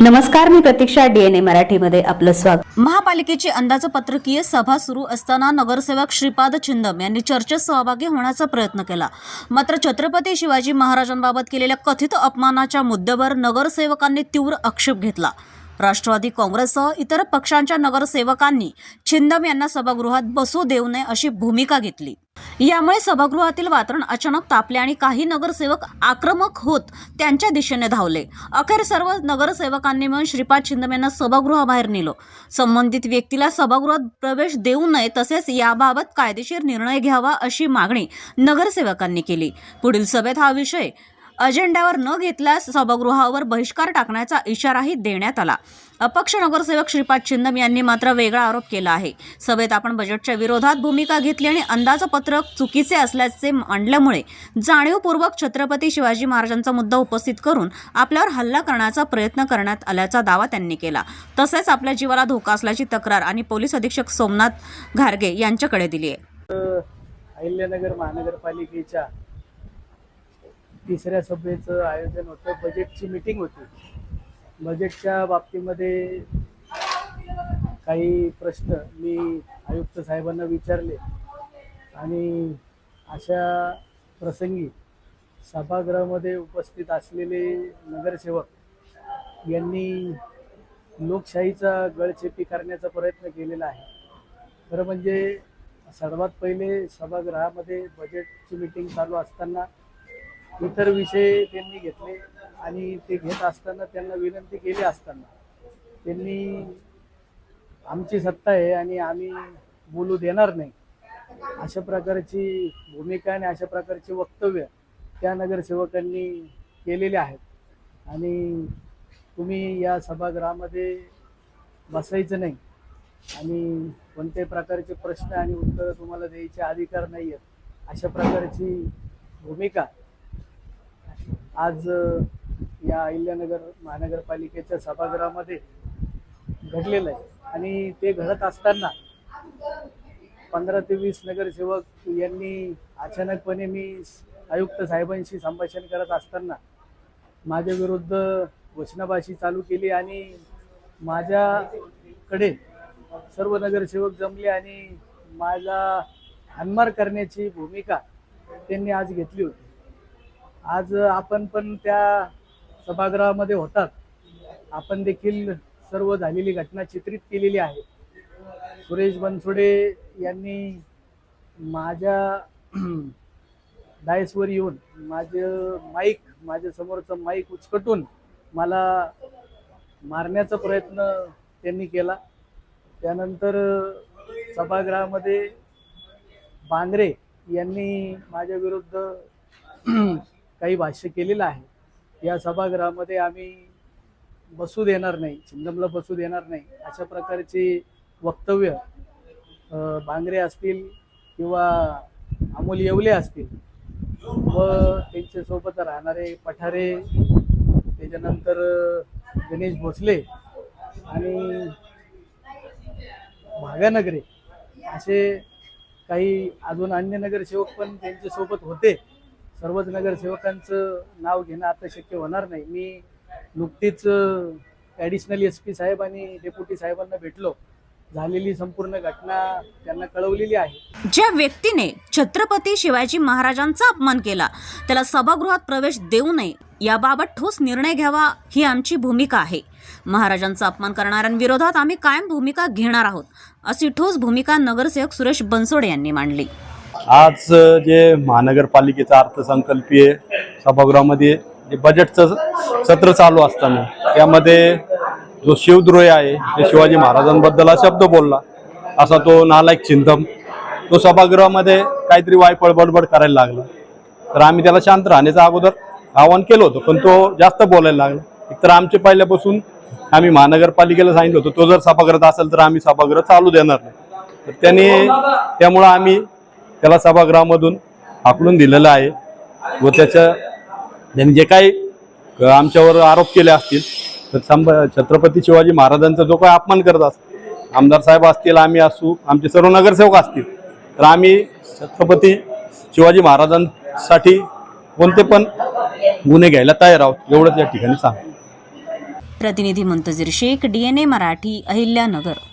नमस्कार, मी प्रतीक्षा. DNA मराठीमध्ये आपलं स्वागत. महापालिकेची अंदाजपत्रकीय सभा सुरू असताना नगरसेवक श्रीपाद छिंदम यांनी चर्चेत सहभागी होण्याचा प्रयत्न केला. मात्र छत्रपती शिवाजी महाराजांबाबत केलेल्या कथित अपमानाच्या मुद्द्यावर नगरसेवकांनी तीव्र आक्षेप घेतला. राष्ट्रवादी काँग्रेससह इतर पक्षांच्या नगरसेवकांनी छिंदम यांना सभागृहात बसू देऊ नये अशी भूमिका घेतली. यामुळे सभागृहातील वातावरण अचानक तापले आणि काही नगरसेवक आक्रमक होत त्यांच्या दिशेने धावले. अखेर सर्व नगरसेवकांनी मिळून श्रीपाद छिंदम यांना सभागृहाबाहेर नेलं. संबंधित व्यक्तीला सभागृहात प्रवेश देऊ नये तसेच याबाबत कायदेशीर निर्णय घ्यावा अशी मागणी नगरसेवकांनी केली. पुढील सभेत हा विषय अजेंड्यावर न घेतल्यास सभागृहावर बहिष्कार टाकण्याचा इशाराही देण्यात आला. अपक्ष नगरसेवक श्रीपाद छिंदम यांनी मात्र वेगळा आरोप केला आहे. सभेत आपण बजेटच्या विरोधात भूमिका घेतली आणि अंदाजपत्रक चुकीचे असल्याचे मांडल्यामुळे जाणीवपूर्वक छत्रपती शिवाजी महाराजांचा मुद्दा उपस्थित करून आपल्यावर हल्ला करण्याचा प्रयत्न करण्यात आल्याचा दावा त्यांनी केला. तसेच आपल्या जीवाला धोका असल्याची तक्रार आणि पोलीस अधीक्षक सोमनाथ घारगे यांच्याकडे दिली आहे. अहिल्यानगर महानगरपालिकेच्या तिसऱ्या सभेचं आयोजन होतं. बजेटची मीटिंग होती. बजेटच्या बाबतीमध्ये काही प्रश्न मी आयुक्त साहेबांना विचारले आणि अशा प्रसंगी सभागृहामध्ये उपस्थित असलेले नगरसेवक यांनी लोकशाहीचा गळचेपी करण्याचा प्रयत्न केलेला आहे. खरं म्हणजे सर्वात पहिले सभागृहामध्ये बजेटची मीटिंग चालू असताना इतर विषय त्यांनी घेतले आणि ते घेत असताना त्यांना विनंती केली असताना त्यांनी आमची सत्ता आहे आणि आम्ही बोलू देणार नाही अशा प्रकारची भूमिका आणि अशा प्रकारचे वक्तव्य त्या नगरसेवकांनी केलेले आहेत. आणि तुम्ही या सभागृहामध्ये बसायचं नाही आणि कोणत्याही प्रकारचे प्रश्न आणि उत्तरं तुम्हाला द्यायचे अधिकार नाही आहेत अशा प्रकारची भूमिका आज या अहिल्यानगर महानगरपालिकेच्या सभागृहामध्ये घडलेलं आहे. आणि ते घडत असताना 15 ते 20 नगरसेवक यांनी अचानकपणे मी आयुक्त साहेबांशी संभाषण करत असताना माझ्या विरुद्ध घोषणाबाजी चालू केली आणि माझ्याकडे सर्व नगरसेवक जमले आणि माझा हाणमार करण्याची भूमिका त्यांनी आज घेतली होती. आज आपण पण त्या सभागृहामध्ये होतात. आपण देखील सर्व झालेली घटना चित्रित केलेली आहे. सुरेश बनसोडे यांनी माझ्या डायसवर येऊन माझ्या समोरचं माईक उचकटून मला मारण्याचा प्रयत्न त्यांनी केला. त्यानंतर सभागृहामध्ये बांगरे यांनी माझ्या विरुद्ध काही भाष्य केलेलं आहे. या सभागृहामध्ये आम्ही बसू देणार नाही, छिंदमला बसू देणार नाही अशा प्रकारचे वक्तव्य बांगरे असतील किंवा अमोल येवले असतील व त्यांच्यासोबत राहणारे पठारे, त्याच्यानंतर गणेश भोसले आणि भागानगरे असे काही अजून अन्य नगरसेवक पण त्यांच्यासोबत होते. सर्वच नगरसेवकांचं नाव घेणं आता शक्य होणार नाही. मी नुकतीच ॲडिशनल SP साहेब आणि डेप्युटी साहेबांना भेटलो. झालेली संपूर्ण घटना त्यांना कळवलेली आहे. ज्या व्यक्तीने छत्रपती शिवाजी महाराजांचा अपमान केला त्याला सभागृहात प्रवेश देऊ नये याबाबत ठोस निर्णय घ्यावा ही आमची भूमिका आहे. महाराजांचा अपमान करणाऱ्यांविरोधात आम्ही कायम भूमिका घेणार आहोत अशी ठोस भूमिका नगरसेवक सुरेश बनसोडे यांनी मांडली. आज जे महानगरपालिकेचा अर्थसंकल्पीय सभागृहामध्ये जे बजेटचं सत्र चालू असताना त्यामध्ये जो शिवद्रोही आहे ते शिवाजी महाराजांबद्दल हा शब्द बोलला असा तो नालायक छिंदम तो सभागृहामध्ये काहीतरी वायफळ बडबड करायला लागला. तर आम्ही त्याला शांत राहण्याचं अगोदर आवाहन केलं होतं पण तो जास्त बोलायला लागला. एकतर आमचे पहिल्यापासून आम्ही महानगरपालिकेला सांगितलं होतं तो जर सभागृहात असेल तर आम्ही सभागृह चालू देणार नाही. तर त्यामुळं आम्ही त्याला सभागृहामधून हाकलून दिलेलं आहे व त्यांनी जे काही आमच्यावर आरोप केले असतील तर छत्रपती शिवाजी महाराजांचा जो काही अपमान करत असतो आमदार साहेब असतील, आम्ही असू, आमचे सर्व नगरसेवक असतील तर आम्ही छत्रपती शिवाजी महाराजांसाठी कोणते पण गुन्हे घ्यायला तयार आहोत एवढंच या ठिकाणी सांगतो. प्रतिनिधी मुंतजीर शेख, DNA मराठी, अहिल्यानगर.